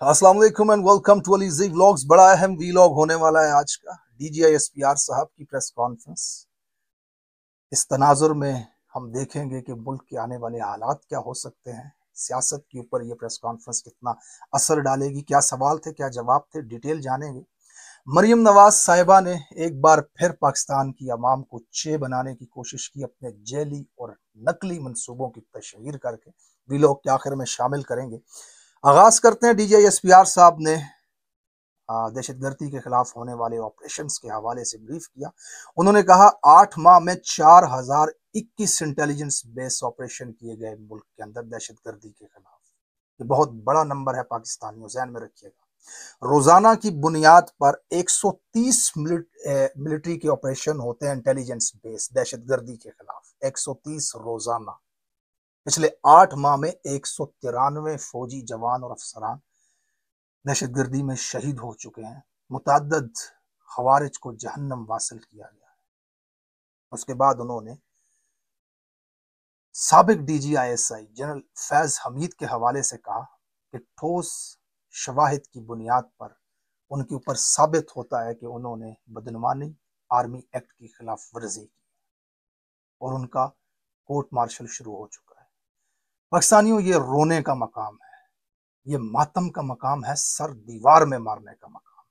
अस्सलाम वालेकुम and welcome to Ali vlogs. बड़ा अहम वीलॉग होने वाला है आज का। डीजीआईएसपीआर साहब की प्रेस कॉन्फ्रेंस। इस तनाजुर में हम देखेंगे कि मुल्क के आने वाले हालात क्या हो सकते हैं, सियासत के ऊपर ये प्रेस कॉन्फ्रेंस कितना असर डालेगी, क्या सवाल थे क्या जवाब थे, डिटेल जानेंगे। मरियम नवाज साहिबा ने एक बार फिर पाकिस्तान की आवाम को चे बनाने की कोशिश की, अपने जेली और नकली मंसूबों की तशहीर करके। वीलॉग के आखिर में शामिल करेंगे। आगाज करते हैं। डीजीआईएसपीआर साहब ने दहशतगर्दी के खिलाफ होने वाले ऑपरेशंस के हवाले से ब्रीफ किया। उन्होंने कहा 8 माह में 4021 इंटेलिजेंस बेस ऑपरेशन किए गए मुल्क के अंदर दहशतगर्दी के खिलाफ। ये बहुत बड़ा नंबर है पाकिस्तानियों, ध्यान में रखिएगा। रोजाना की बुनियाद पर 130 मिलिट्री के ऑपरेशन होते हैं इंटेलिजेंस बेस दहशतगर्दी के खिलाफ। 130 रोजाना। पिछले 8 माह में 193 फौजी जवान और अफसरान दहशतगर्दी में शहीद हो चुके हैं। मुतअद्दिद खवारिज को जहन्नम वासिल किया गया है। उसके बाद उन्होंने साबिक डीजीआईएसआई जनरल फैज हमीद के हवाले से कहा कि ठोस शवाहिद की बुनियाद पर उनके ऊपर साबित होता है कि उन्होंने बदनवानी आर्मी एक्ट की खिलाफ वर्जी की और उनका कोर्ट मार्शल शुरू हो चुका है। पाकिस्तानियों, ये रोने का मकाम है, ये मातम का मकाम है, सर दीवार में मारने का मकाम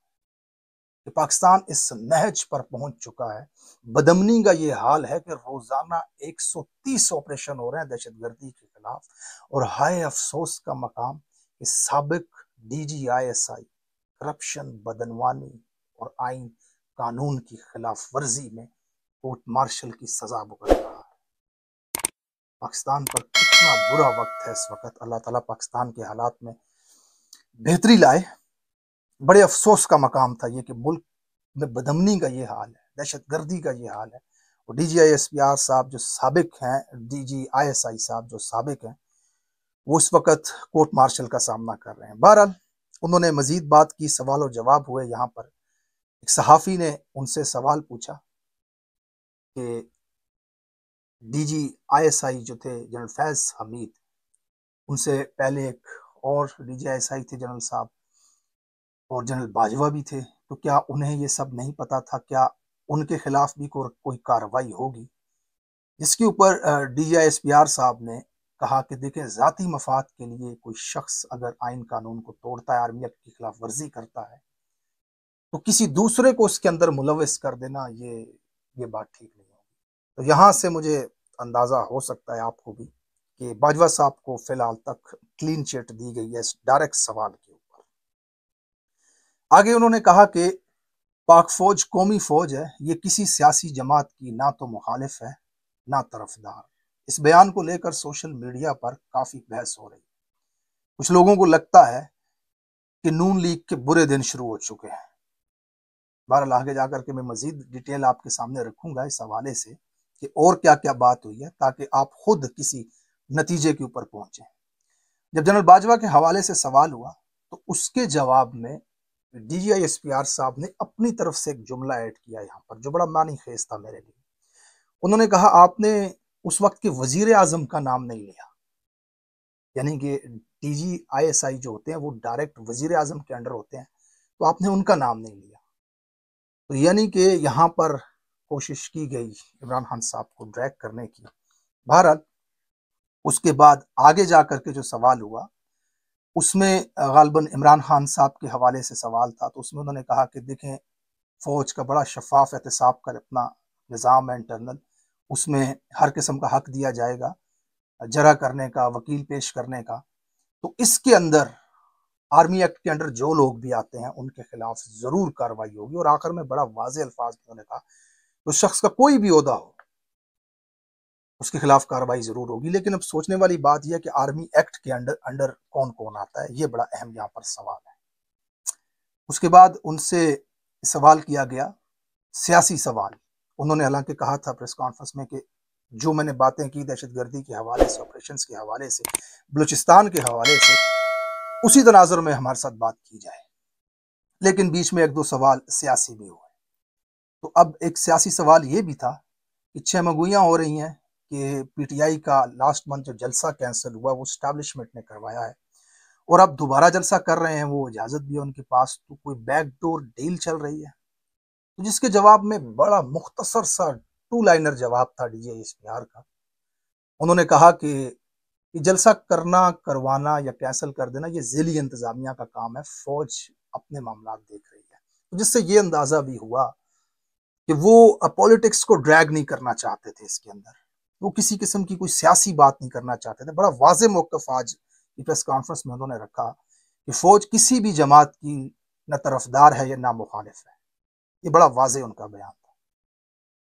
कि पाकिस्तान इस नहज पर पहुंच चुका है। बदमनी का ये हाल है कि रोजाना 130 ऑपरेशन हो रहे हैं दहशतगर्दी के खिलाफ। और हाय अफसोस का मकाम कि साबिक डीजीआईएसआई करप्शन, बदनवानी और आइन कानून की खिलाफ वर्जी में कोर्ट मार्शल की सजा भुगत रहा है। पाकिस्तान पर कितना बुरा वक्त है इस वक्त। अल्लाह ताला पाकिस्तान के हालात में बेहतरी लाए। बड़े अफसोस का मकाम था ये कि मुल्क में बदमनी का ये हाल है, दहशतगर्दी का ये हाल है। और डीजीआईएसपीआर साहब जो साबिक हैं, डीजीआईएसआई साहब जो साबिक हैं, वो इस वक्त कोर्ट मार्शल का सामना कर रहे हैं। बहरहाल उन्होंने मजीद बात की, सवाल और जवाब हुए। यहाँ पर एक सहाफ़ी ने उनसे सवाल पूछा कि डीजीआईएसआई जो थे जनरल फैज हमीद, उनसे पहले एक और डीजीआईएसआई थे जनरल साहब, और जनरल बाजवा भी थे, तो क्या उन्हें ये सब नहीं पता था? क्या उनके खिलाफ भी कोई कार्रवाई होगी? जिसके ऊपर डीजीआईएसपीआर साहब ने कहा कि देखें, जाती मफाद के लिए कोई शख्स अगर आइन कानून को तोड़ता है, आर्मी एक्ट की खिलाफ वर्जी करता है, तो किसी दूसरे को उसके अंदर मुलविस कर देना, ये बात ठीक नहीं होगी। तो यहाँ से मुझे अंदाजा हो सकता है आपको भी कि बाजवा साहब को फिलहाल तक क्लीन चिट दी गई है इस डायरेक्ट सवाल के ऊपर। आगे उन्होंने कहा कि पाक फौज कौमी फौज है, ये किसी सियासी जमात की ना तो मुखालिफ है ना तरफदार। इस बयान को लेकर सोशल मीडिया पर काफी बहस हो रही है। कुछ लोगों को लगता है कि नून लीग के बुरे दिन शुरू हो चुके हैं। बहरहाल आगे जाकर के मैं मजीद डिटेल आपके सामने रखूंगा इस हवाले से कि और क्या क्या बात हुई है, ताकि आप खुद किसी नतीजे के ऊपर पहुंचे। जब जनरल बाजवा के हवाले से सवाल हुआ तो उसके जवाब में डीजीआईएसपीआर साहब ने अपनी तरफ से एक जुमला ऐड किया यहाँ पर, जो बड़ा मानी खेज था मेरे लिए। उन्होंने कहा, आपने उस वक्त के वजीर आजम का नाम नहीं लिया। यानी कि डीजीआईएसआई जो होते हैं वो डायरेक्ट वजीर आजम के अंडर होते हैं, तो आपने उनका नाम नहीं लिया। तो यानी कि यहाँ पर कोशिश की गई इमरान खान साहब को ड्रैग करने की। बहरहाल उसके बाद आगे जाकर के जो सवाल हुआ उसमें गालबन इमरान खान साहब के हवाले से सवाल था। तो उसमें उन्होंने कहा कि देखें, फौज का बड़ा शफाफ एहतसाब कर अपना निज़ाम है इंटरनल, उसमें हर किस्म का हक दिया जाएगा, जरा करने का, वकील पेश करने का। तो इसके अंदर आर्मी एक्ट के अंडर जो लोग भी आते हैं उनके खिलाफ जरूर कार्रवाई होगी। और आखिर में बड़ा वाज़ेह अल्फाज में उन्होंने कहा, तो शख्स का कोई भी ओहदा हो उसके खिलाफ कार्रवाई जरूर होगी। लेकिन अब सोचने वाली बात यह है कि आर्मी एक्ट के अंडर अंडर कौन कौन आता है, ये बड़ा अहम यहाँ पर सवाल है। उसके बाद उनसे सवाल किया गया सियासी सवाल। उन्होंने हालांकि कहा था प्रेस कॉन्फ्रेंस में कि जो मैंने बातें की दहशतगर्दी के हवाले से, ऑपरेशंस के हवाले से, बलूचिस्तान के हवाले से, उसी तनाजुर में हमारे साथ बात की जाए। लेकिन बीच में एक दो सवाल सियासी भी हुए। तो अब एक सियासी सवाल ये भी था कि 6 मगुइयाँ हो रही हैं कि पीटीआई का लास्ट मंथ जो जलसा कैंसिल हुआ वो स्टैब्लिशमेंट ने करवाया है, और अब दोबारा जलसा कर रहे हैं, वो इजाजत भी है उनके पास, तो कोई बैकडोर डील चल रही है। तो जिसके जवाब में बड़ा मुख्तसर सा टू लाइनर जवाब था डीजे इस बिहार का। उन्होंने कहा कि जलसा करना, करवाना या कैंसिल कर देना ये जिली इंतजामिया का काम है, फौज अपने मामला देख रही है। तो जिससे ये अंदाजा भी हुआ कि वो पॉलिटिक्स को ड्रैग नहीं करना चाहते थे इसके अंदर, वो किसी किस्म की कोई सियासी बात नहीं करना चाहते थे। बड़ा वाज़ेह मौक़िफ़ आज प्रेस कॉन्फ्रेंस में उन्होंने रखा कि फौज किसी भी जमात की न तरफदार है या ना मुखालिफ है। ये बड़ा वाज़ेह उनका बयान था।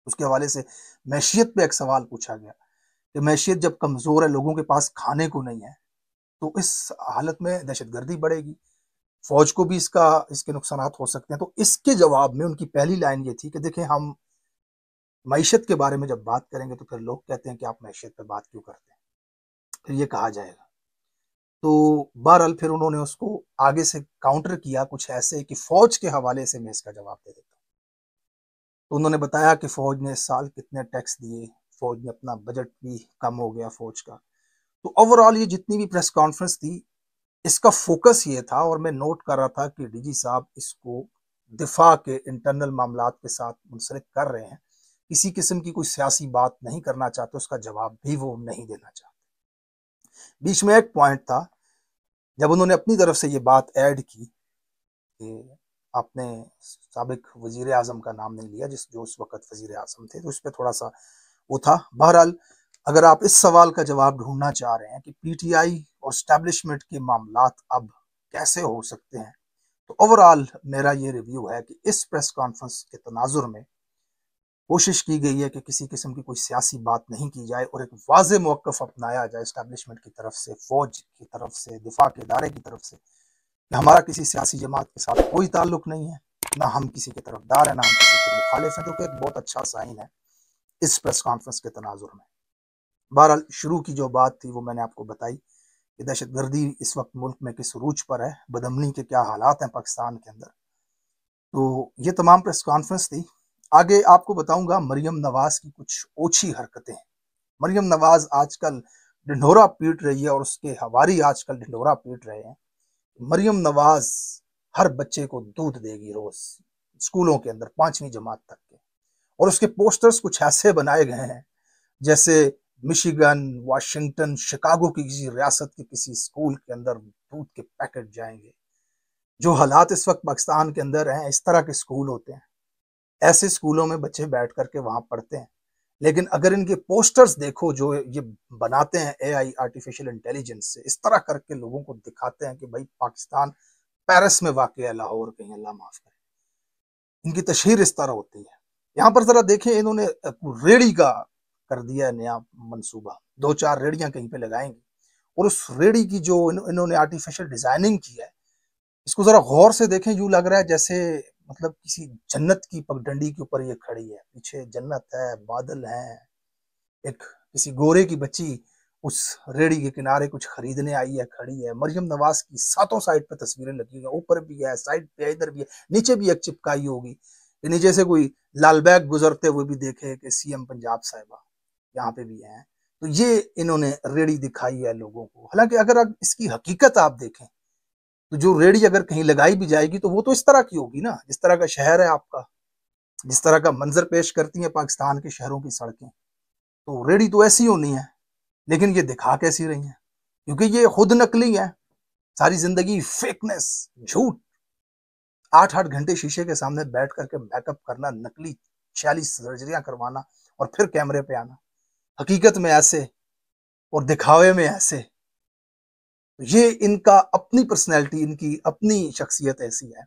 उसके हवाले से मैशियत पे एक सवाल पूछा गया कि मैशियत जब कमज़ोर है, लोगों के पास खाने को नहीं है, तो इस हालत में दहशतगर्दी बढ़ेगी, फौज को भी इसके नुकसानात हो सकते हैं। तो इसके जवाब में उनकी पहली लाइन ये थी कि देखिए, हम मईशत के बारे में जब बात करेंगे तो फिर लोग कहते हैं कि आप मईशत पे बात क्यों करते हैं, फिर ये कहा जाएगा। तो बहरहाल फिर उन्होंने उसको आगे से काउंटर किया कुछ ऐसे कि फौज के हवाले से मैं इसका जवाब दे देता हूँ। तो उन्होंने बताया कि फौज ने इस साल कितने टैक्स दिए, फौज ने अपना बजट भी कम हो गया फौज का। तो ओवरऑल ये जितनी भी प्रेस कॉन्फ्रेंस थी, इसका फोकस ये था, और मैं नोट कर रहा था कि डीजी साहब इसको दिफा के इंटरनल मामलात के साथ मुंसलिक कर रहे हैं, किसी किस्म की कोई सियासी बात नहीं करना चाहते, उसका जवाब भी वो नहीं देना चाहते। बीच में एक पॉइंट था जब उन्होंने अपनी तरफ से ये बात ऐड की कि आपने साबिक वजीर आजम का नाम नहीं लिया, जो उस वक्त वजीर आजम थे, तो उस पर थोड़ा सा वो था। बहरहाल, अगर आप इस सवाल का जवाब ढूंढना चाह रहे हैं कि पीटीआई और स्टैब्लिशमेंट के मामलात अब कैसे हो सकते हैं, तो ओवरऑल मेरा ये रिव्यू है कि इस प्रेस कॉन्फ्रेंस के तनाजुर में कोशिश की गई है कि किसी किस्म की कोई सियासी बात नहीं की जाए और एक वाज़ेह मौक़िफ़ अपनाया जाए इस्टेब्लिशमेंट की तरफ से, फौज की तरफ से, दिफा के इदारे की तरफ से, कि हमारा किसी सियासी जमात के साथ कोई ताल्लुक नहीं है, ना हम किसी के तरफदार हैं, ना हम किसी के मुखालिफ हैं, जो कि एक बहुत अच्छा साइन है इस प्रेस कॉन्फ्रेंस के तनाजुर में। बहरहाल, शुरू की जो बात थी वो मैंने आपको बताई कि दहशतगर्दी इस वक्त मुल्क में किस रूज पर है, बदअमनी के क्या हालात हैं पाकिस्तान के अंदर। तो ये तमाम प्रेस कॉन्फ्रेंस थी। आगे आपको बताऊंगा मरियम नवाज की कुछ ओछी हरकतें। मरियम नवाज आजकल ढिंढोरा पीट रही है और उसके हवारी आजकल ढिंढोरा पीट रहे हैं। मरियम नवाज हर बच्चे को दूध देगी रोज, स्कूलों के अंदर 5वीं जमात तक के, और उसके पोस्टर्स कुछ ऐसे बनाए गए हैं जैसे मिशिगन, वाशिंगटन, शिकागो की किसी रियासत के किसी स्कूल के अंदर दूध के पैकेट जाएंगे। जो हालात इस वक्त पाकिस्तान के अंदर हैं, इस तरह के स्कूल होते हैं, ऐसे स्कूलों में बच्चे बैठ करके वहां पढ़ते हैं। लेकिन अगर इनके पोस्टर्स देखो जो ये बनाते हैं एआई, आर्टिफिशियल इंटेलिजेंस से, इस तरह करके लोगों को दिखाते हैं कि भाई पाकिस्तान पेरिस में वाक़ है, लाहौर कहीं, अल्लाह माफ करे, इनकी तशहीर इस तरह होती है। यहाँ पर जरा देखें, इन्होंने रेड़ी का कर दिया है नया मंसूबा, 2-4 रेड़ियां कहीं पे लगाएंगे, और उस रेड़ी की जो इन्होंने आर्टिफिशियल डिजाइनिंग की है, इसको जरा गौर से देखें, यूं लग रहा है जैसे मतलब किसी जन्नत की पगडंडी के ऊपर ये खड़ी है, पीछे जन्नत है, बादल हैं, एक किसी गोरे की बच्ची उस रेड़ी के किनारे कुछ खरीदने आई है, खड़ी है। मरियम नवाज की सातों साइड पे तस्वीरें लगी हैं, ऊपर भी है, साइड पे है, इधर भी है, नीचे भी एक चिपकाई होगी, नीचे से कोई लालबैग गुजरते हुए भी देखे कि सीएम पंजाब साहिबा यहाँ पे भी है। तो ये इन्होंने रेड़ी दिखाई है लोगों को। हालांकि अगर आप इसकी हकीकत आप देखें, तो जो रेड़ी अगर कहीं लगाई भी जाएगी तो वो तो इस तरह की होगी ना, जिस तरह का शहर है आपका, जिस तरह का मंजर पेश करती है पाकिस्तान के शहरों की सड़कें, तो रेडी तो ऐसी होनी है। लेकिन ये दिखा कैसी रही है, क्योंकि ये खुद नकली है, सारी जिंदगी फेकनेस, झूठ, 8-8 घंटे शीशे के सामने बैठ करके बैकअप करना, नकली 46 सर्जरियां करवाना और फिर कैमरे पे आना, हकीकत में ऐसे और दिखावे में ऐसे। ये इनका अपनी पर्सनैलिटी, इनकी अपनी शख्सियत ऐसी है।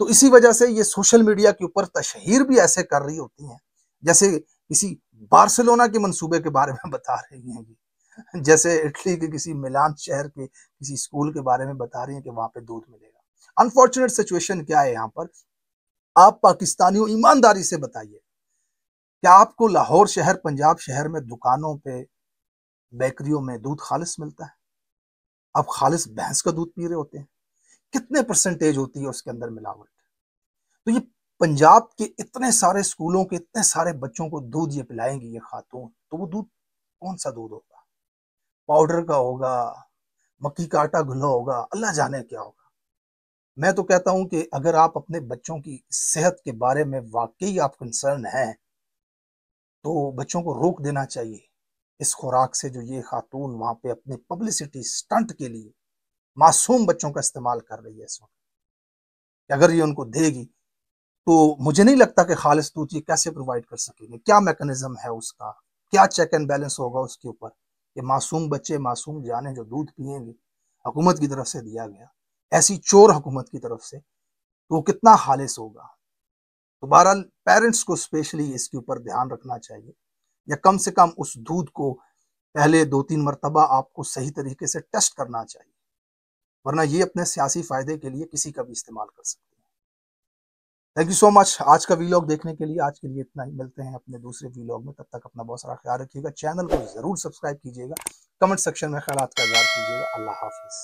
तो इसी वजह से ये सोशल मीडिया के ऊपर तशहीर भी ऐसे कर रही होती हैं जैसे किसी बार्सिलोना के मंसूबे के बारे में बता रही हैं, जैसे इटली के किसी मिलान शहर के किसी स्कूल के बारे में बता रही हैं कि वहां पे दूध मिलेगा। अनफॉर्चुनेट सिचुएशन क्या है यहाँ पर, आप पाकिस्तानियों ईमानदारी से बताइए, क्या आपको लाहौर शहर, पंजाब शहर में दुकानों पे, बेकरियों में दूध खालिस मिलता है? आप खालिस भैंस का दूध पी रहे होते हैं? कितने परसेंटेज होती है उसके अंदर मिलावट? तो ये पंजाब के इतने सारे स्कूलों के इतने सारे बच्चों को दूध ये पिलाएंगी ये खातून, तो वो दूध कौन सा दूध होगा? पाउडर का होगा, मक्की का आटा घुला होगा, अल्लाह जाने क्या होगा। मैं तो कहता हूं कि अगर आप अपने बच्चों की सेहत के बारे में वाकई आप कंसर्न हैं, तो बच्चों को रोक देना चाहिए इस खुराक से जो ये खातून वहां पे अपने पब्लिसिटी स्टंट के लिए मासूम बच्चों का इस्तेमाल कर रही है इस वक्त। अगर ये उनको देगी तो मुझे नहीं लगता कि खालिस दूध ये कैसे प्रोवाइड कर सकेंगे, क्या मैकेनिज्म है उसका, क्या चेक एंड बैलेंस होगा उसके ऊपर कि मासूम बच्चे मासूम जाने जो दूध पिएंगे हुकूमत की तरफ से दिया गया, ऐसी चोर हुकूमत की तरफ से, तो वो कितना खालिस होगा। तो बहरहाल पेरेंट्स को स्पेशली इसके ऊपर ध्यान रखना चाहिए, या कम से कम उस दूध को पहले 2-3 मरतबा आपको सही तरीके से टेस्ट करना चाहिए, वरना ये अपने सियासी फायदे के लिए किसी का भी इस्तेमाल कर सकते हैं। थैंक यू सो मच आज का वीलॉग देखने के लिए। आज के लिए इतना ही, मिलते हैं अपने दूसरे वीलॉग में। तब तक अपना बहुत सारा ख्याल रखिएगा, चैनल को जरूर सब्सक्राइब कीजिएगा, कमेंट सेक्शन में ख्यालात का इज़हार कीजिएगा। अल्लाह हाफिज।